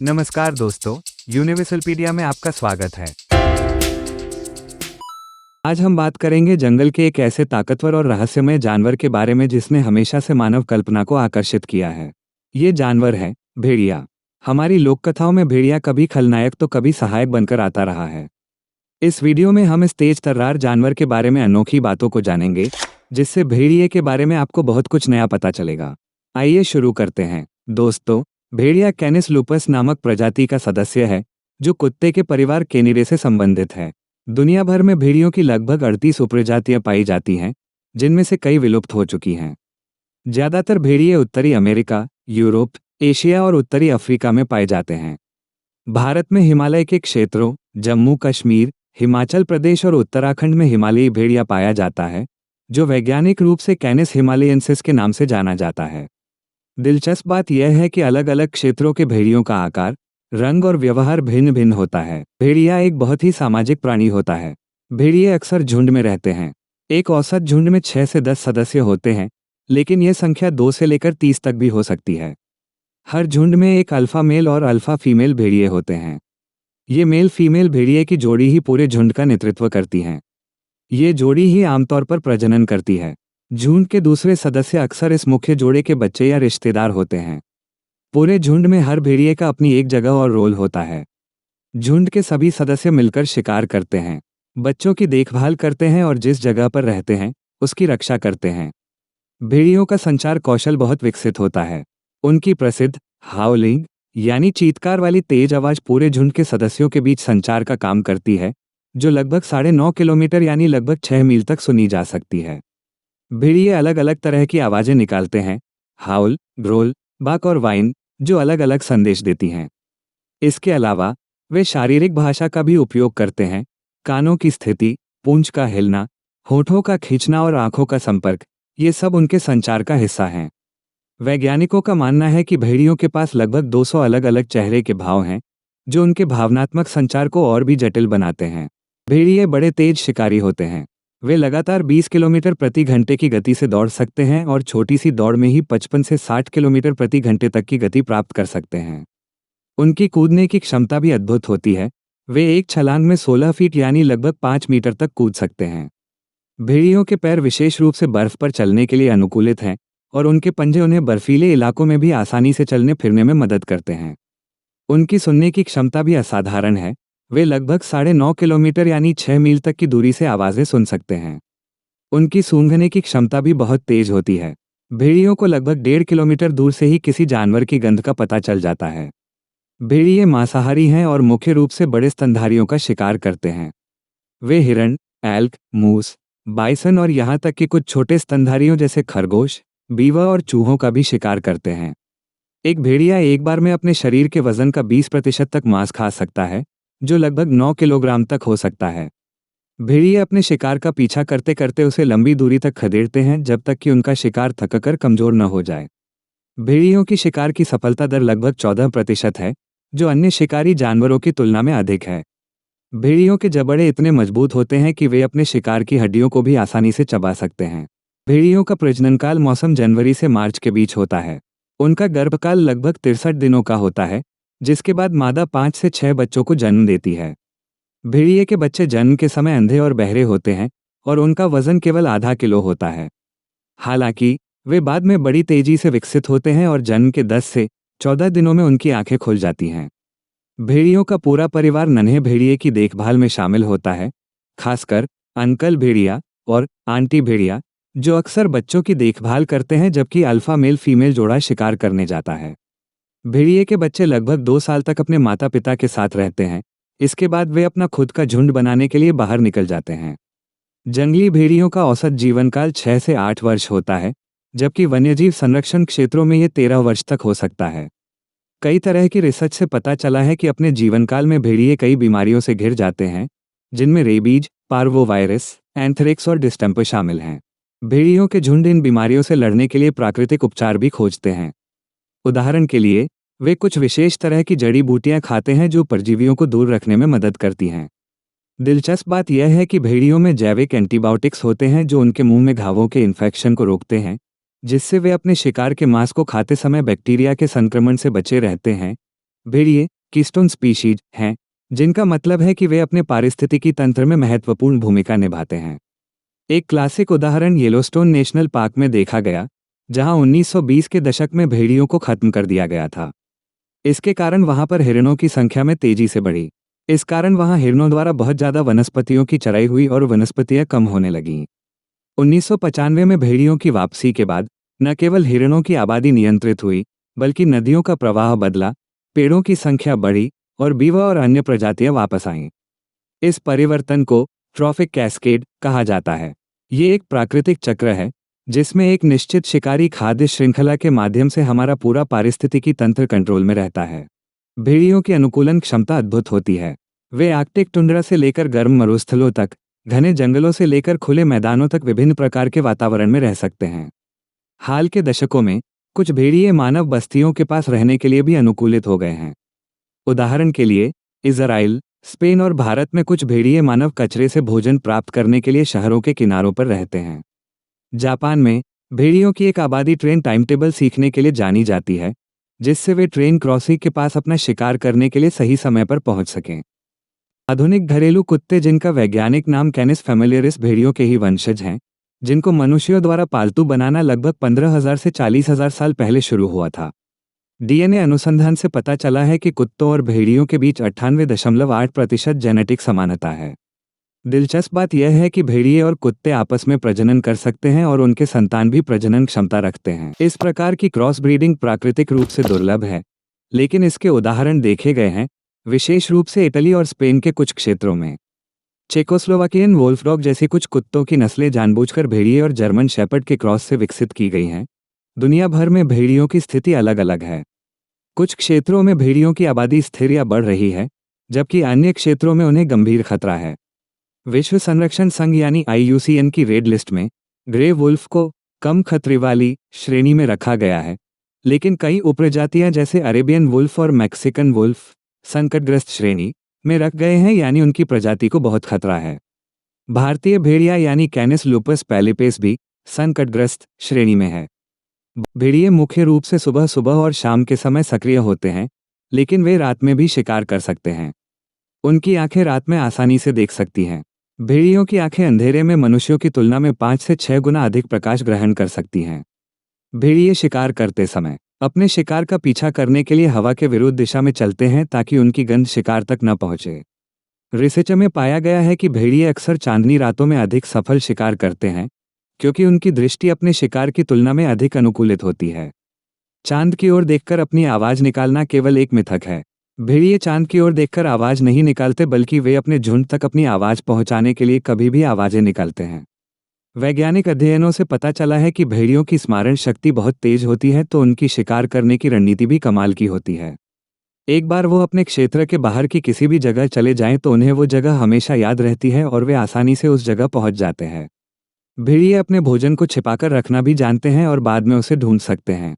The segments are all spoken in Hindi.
नमस्कार दोस्तों, यूनिवर्सलपीडिया में आपका स्वागत है। आज हम बात करेंगे जंगल के एक ऐसे ताकतवर और रहस्यमय जानवर के बारे में जिसने हमेशा से मानव कल्पना को आकर्षित किया है। ये जानवर है भेड़िया। हमारी लोक कथाओं में भेड़िया कभी खलनायक तो कभी सहायक बनकर आता रहा है। इस वीडियो में हम इस तेज तर्रार जानवर के बारे में अनोखी बातों को जानेंगे, जिससे भेड़िए के बारे में आपको बहुत कुछ नया पता चलेगा। आइए शुरू करते हैं। दोस्तों, भेड़िया कैनिस लूपस नामक प्रजाति का सदस्य है, जो कुत्ते के परिवार केनिडे से संबंधित है। दुनिया भर में भेड़ियों की लगभग 38 उपप्रजातियां पाई जाती हैं, जिनमें से कई विलुप्त हो चुकी हैं। ज्यादातर भेड़िए उत्तरी अमेरिका, यूरोप, एशिया और उत्तरी अफ्रीका में पाए जाते हैं। भारत में हिमालय के क्षेत्रों, जम्मू कश्मीर, हिमाचल प्रदेश और उत्तराखंड में हिमालयी भेड़िया पाया जाता है, जो वैज्ञानिक रूप से कैनिस हिमालयेंसिस के नाम से जाना जाता है। दिलचस्प बात यह है कि अलग अलग क्षेत्रों के भेड़ियों का आकार, रंग और व्यवहार भिन्न भिन्न होता है। भेड़िया एक बहुत ही सामाजिक प्राणी होता है। भेड़िए अक्सर झुंड में रहते हैं। एक औसत झुंड में 6 से 10 सदस्य होते हैं, लेकिन यह संख्या 2 से लेकर 30 तक भी हो सकती है। हर झुंड में एक अल्फा मेल और अल्फा फीमेल भेड़िए होते हैं। ये मेल फीमेल भेड़िए की जोड़ी ही पूरे झुंड का नेतृत्व करती हैं। ये जोड़ी ही आमतौर पर प्रजनन करती है। झुंड के दूसरे सदस्य अक्सर इस मुख्य जोड़े के बच्चे या रिश्तेदार होते हैं। पूरे झुंड में हर भेड़िए का अपनी एक जगह और रोल होता है। झुंड के सभी सदस्य मिलकर शिकार करते हैं, बच्चों की देखभाल करते हैं और जिस जगह पर रहते हैं उसकी रक्षा करते हैं। भेड़ियों का संचार कौशल बहुत विकसित होता है। उनकी प्रसिद्ध हाउलिंग यानी चीत्कार वाली तेज आवाज पूरे झुंड के सदस्यों के बीच संचार का काम करती है, जो लगभग 9.5 किलोमीटर यानी लगभग 6 मील तक सुनी जा सकती है। भेड़िए अलग अलग तरह की आवाजें निकालते हैं, हाउल, ग्रोल, बाक और वाइन, जो अलग अलग संदेश देती हैं। इसके अलावा वे शारीरिक भाषा का भी उपयोग करते हैं। कानों की स्थिति, पूंछ का हिलना, होठों का खींचना और आंखों का संपर्क, ये सब उनके संचार का हिस्सा हैं। वैज्ञानिकों का मानना है कि भेड़ियों के पास लगभग 200 अलग अलग चेहरे के भाव हैं, जो उनके भावनात्मक संचार को और भी जटिल बनाते हैं। भेड़िए बड़े तेज शिकारी होते हैं। वे लगातार 20 किलोमीटर प्रति घंटे की गति से दौड़ सकते हैं और छोटी सी दौड़ में ही 55 से 60 किलोमीटर प्रति घंटे तक की गति प्राप्त कर सकते हैं। उनकी कूदने की क्षमता भी अद्भुत होती है। वे एक छलांग में 16 फीट यानी लगभग 5 मीटर तक कूद सकते हैं। भेड़ियों के पैर विशेष रूप से बर्फ पर चलने के लिए अनुकूलित हैं और उनके पंजे उन्हें बर्फीले इलाकों में भी आसानी से चलने फिरने में मदद करते हैं। उनकी सुनने की क्षमता भी असाधारण है। वे लगभग 9.5 किलोमीटर यानी 6 मील तक की दूरी से आवाजें सुन सकते हैं। उनकी सूंघने की क्षमता भी बहुत तेज होती है। भेड़ियों को लगभग 1.5 किलोमीटर दूर से ही किसी जानवर की गंध का पता चल जाता है। भेड़िए मांसाहारी हैं और मुख्य रूप से बड़े स्तनधारियों का शिकार करते हैं। वे हिरण, एल्क, मूस, बाइसन और यहाँ तक कि कुछ छोटे स्तनधारियों जैसे खरगोश, बीवर और चूहों का भी शिकार करते हैं। एक भेड़िया एक बार में अपने शरीर के वजन का 20% तक मांस खा सकता है, जो लगभग 9 किलोग्राम तक हो सकता है। भेड़िए अपने शिकार का पीछा करते करते उसे लंबी दूरी तक खदेड़ते हैं जब तक कि उनका शिकार थककर कमजोर न हो जाए। भेड़ियों की शिकार की सफलता दर लगभग 14% है, जो अन्य शिकारी जानवरों की तुलना में अधिक है। भेड़ियों के जबड़े इतने मजबूत होते हैं कि वे अपने शिकार की हड्डियों को भी आसानी से चबा सकते हैं। भेड़ियों का प्रजननकाल मौसम जनवरी से मार्च के बीच होता है। उनका गर्भकाल लगभग 63 दिनों का होता है, जिसके बाद मादा 5 से 6 बच्चों को जन्म देती है। भेड़िए के बच्चे जन्म के समय अंधे और बहरे होते हैं और उनका वजन केवल आधा किलो होता है। हालांकि वे बाद में बड़ी तेजी से विकसित होते हैं और जन्म के 10 से 14 दिनों में उनकी आंखें खुल जाती हैं। भेड़ियों का पूरा परिवार नन्हे भेड़िए की देखभाल में शामिल होता है, खासकर अंकल भेड़िया और आंटी भेड़िया, जो अक्सर बच्चों की देखभाल करते हैं जबकि अल्फा मेल फीमेल जोड़ा शिकार करने जाता है। भेड़िए के बच्चे लगभग 2 साल तक अपने माता पिता के साथ रहते हैं। इसके बाद वे अपना खुद का झुंड बनाने के लिए बाहर निकल जाते हैं। जंगली भेड़ियों का औसत जीवनकाल 6 से 8 वर्ष होता है, जबकि वन्यजीव संरक्षण क्षेत्रों में यह 13 वर्ष तक हो सकता है। कई तरह की रिसर्च से पता चला है कि अपने जीवनकाल में भेड़िए कई बीमारियों से घिर जाते हैं, जिनमें रेबीज, पार्वोवायरस, एंथ्रेक्स और डिस्टेंपर शामिल हैं। भेड़ियों के झुंड इन बीमारियों से लड़ने के लिए प्राकृतिक उपचार भी खोजते हैं। उदाहरण के लिए, वे कुछ विशेष तरह की जड़ी बूटियां खाते हैं जो परजीवियों को दूर रखने में मदद करती हैं। दिलचस्प बात यह है कि भेड़ियों में जैविक एंटीबायोटिक्स होते हैं जो उनके मुंह में घावों के इन्फेक्शन को रोकते हैं, जिससे वे अपने शिकार के मांस को खाते समय बैक्टीरिया के संक्रमण से बचे रहते हैं। भेड़िए कीस्टोन स्पीशीज हैं, जिनका मतलब है कि वे अपने पारिस्थितिकी तंत्र में महत्वपूर्ण भूमिका निभाते हैं। एक क्लासिक उदाहरण येलोस्टोन नेशनल पार्क में देखा गया, जहां 1920 के दशक में भेड़ियों को खत्म कर दिया गया था। इसके कारण वहां पर हिरणों की संख्या में तेजी से बढ़ी। इस कारण वहां हिरणों द्वारा बहुत ज्यादा वनस्पतियों की चराई हुई और वनस्पतियां कम होने लगीं। 1995 में भेड़ियों की वापसी के बाद न केवल हिरणों की आबादी नियंत्रित हुई, बल्कि नदियों का प्रवाह बदला, पेड़ों की संख्या बढ़ी और बीवा और अन्य प्रजातियां वापस आईं। इस परिवर्तन को ट्रॉफिक कैस्केड कहा जाता है। ये एक प्राकृतिक चक्र है जिसमें एक निश्चित शिकारी खाद्य श्रृंखला के माध्यम से हमारा पूरा पारिस्थितिकी तंत्र कंट्रोल में रहता है। भेड़ियों की अनुकूलन क्षमता अद्भुत होती है। वे आर्कटिक टुंड्रा से लेकर गर्म मरुस्थलों तक, घने जंगलों से लेकर खुले मैदानों तक विभिन्न प्रकार के वातावरण में रह सकते हैं। हाल के दशकों में कुछ भेड़िए मानव बस्तियों के पास रहने के लिए भी अनुकूलित हो गए हैं। उदाहरण के लिए, इजराइल, स्पेन और भारत में कुछ भेड़िए मानव कचरे से भोजन प्राप्त करने के लिए शहरों के किनारों पर रहते हैं। जापान में भेड़ियों की एक आबादी ट्रेन टाइम टेबल सीखने के लिए जानी जाती है, जिससे वे ट्रेन क्रॉसिंग के पास अपना शिकार करने के लिए सही समय पर पहुंच सकें। आधुनिक घरेलू कुत्ते, जिनका वैज्ञानिक नाम कैनिस फैमिलियरिस, भेड़ियों के ही वंशज हैं, जिनको मनुष्यों द्वारा पालतू बनाना लगभग 15,000 से 40,000 साल पहले शुरू हुआ था। डीएनए अनुसंधान से पता चला है कि कुत्तों और भेड़ियों के बीच 98.8% जेनेटिक समानता है। दिलचस्प बात यह है कि भेड़िए और कुत्ते आपस में प्रजनन कर सकते हैं और उनके संतान भी प्रजनन क्षमता रखते हैं। इस प्रकार की क्रॉस ब्रीडिंग प्राकृतिक रूप से दुर्लभ है, लेकिन इसके उदाहरण देखे गए हैं, विशेष रूप से इटली और स्पेन के कुछ क्षेत्रों में। चेकोस्लोवाकियन वोल्फडॉग जैसी कुछ कुत्तों की नस्लें जानबूझकर भेड़िए और जर्मन शेपर्ड के क्रॉस से विकसित की गई हैं। दुनिया भर में भेड़ियों की स्थिति अलग अलग है। कुछ क्षेत्रों में भेड़ियों की आबादी स्थिर या बढ़ रही है, जबकि अन्य क्षेत्रों में उन्हें गंभीर खतरा है। विश्व संरक्षण संघ यानी IUCN की रेड लिस्ट में ग्रे वुल्फ को कम खतरे वाली श्रेणी में रखा गया है, लेकिन कई उपप्रजातियां जैसे अरेबियन वुल्फ और मैक्सिकन वुल्फ संकटग्रस्त श्रेणी में रख गए हैं, यानी उनकी प्रजाति को बहुत खतरा है। भारतीय भेड़िया यानी कैनिस लुपस पैलिपेस भी संकटग्रस्त श्रेणी में है। भेड़िए मुख्य रूप से सुबह सुबह और शाम के समय सक्रिय होते हैं, लेकिन वे रात में भी शिकार कर सकते हैं। उनकी आंखें रात में आसानी से देख सकती हैं। भेड़ियों की आंखें अंधेरे में मनुष्यों की तुलना में 5 से 6 गुना अधिक प्रकाश ग्रहण कर सकती हैं। भेड़िए शिकार करते समय अपने शिकार का पीछा करने के लिए हवा के विरुद्ध दिशा में चलते हैं ताकि उनकी गंध शिकार तक न पहुंचे। रिसर्च में पाया गया है कि भेड़िए अक्सर चांदनी रातों में अधिक सफल शिकार करते हैं, क्योंकि उनकी दृष्टि अपने शिकार की तुलना में अधिक अनुकूलित होती है। चांद की ओर देखकर अपनी आवाज निकालना केवल एक मिथक है। भेड़िए चांद की ओर देखकर आवाज नहीं निकालते, बल्कि वे अपने झुंड तक अपनी आवाज पहुंचाने के लिए कभी भी आवाजें निकालते हैं। वैज्ञानिक अध्ययनों से पता चला है कि भेड़ियों की स्मरण शक्ति बहुत तेज होती है, तो उनकी शिकार करने की रणनीति भी कमाल की होती है। एक बार वो अपने क्षेत्र के बाहर की किसी भी जगह चले जाएं तो उन्हें वो जगह हमेशा याद रहती है और वे आसानी से उस जगह पहुंच जाते हैं। भेड़िए अपने भोजन को छिपाकर रखना भी जानते हैं और बाद में उसे ढूंढ सकते हैं।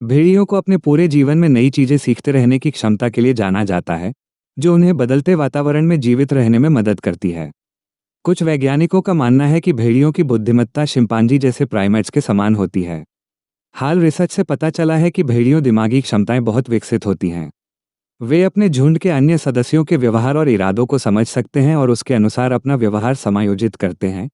भेड़ियों को अपने पूरे जीवन में नई चीजें सीखते रहने की क्षमता के लिए जाना जाता है, जो उन्हें बदलते वातावरण में जीवित रहने में मदद करती है। कुछ वैज्ञानिकों का मानना है कि भेड़ियों की बुद्धिमत्ता शिंपांजी जैसे प्राइमेट्स के समान होती है। हाल रिसर्च से पता चला है कि भेड़ियों दिमागी क्षमताएं बहुत विकसित होती हैं। वे अपने झुंड के अन्य सदस्यों के व्यवहार और इरादों को समझ सकते हैं और उसके अनुसार अपना व्यवहार समायोजित करते हैं।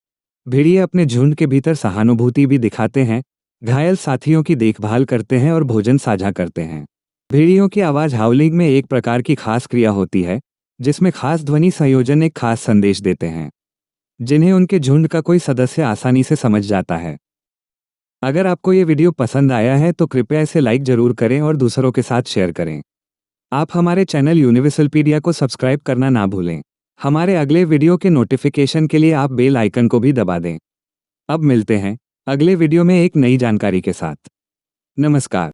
भेड़िए अपने झुंड के भीतर सहानुभूति भी दिखाते हैं, घायल साथियों की देखभाल करते हैं और भोजन साझा करते हैं। भेड़ियों की आवाज हाउलिंग में एक प्रकार की खास क्रिया होती है, जिसमें खास ध्वनि संयोजन एक खास संदेश देते हैं, जिन्हें उनके झुंड का कोई सदस्य आसानी से समझ जाता है। अगर आपको ये वीडियो पसंद आया है तो कृपया इसे लाइक जरूर करें और दूसरों के साथ शेयर करें। आप हमारे चैनल यूनिवर्सलपीडिया को सब्सक्राइब करना ना भूलें। हमारे अगले वीडियो के नोटिफिकेशन के लिए आप बेल आइकन को भी दबा दें। अब मिलते हैं अगले वीडियो में एक नई जानकारी के साथ। नमस्कार।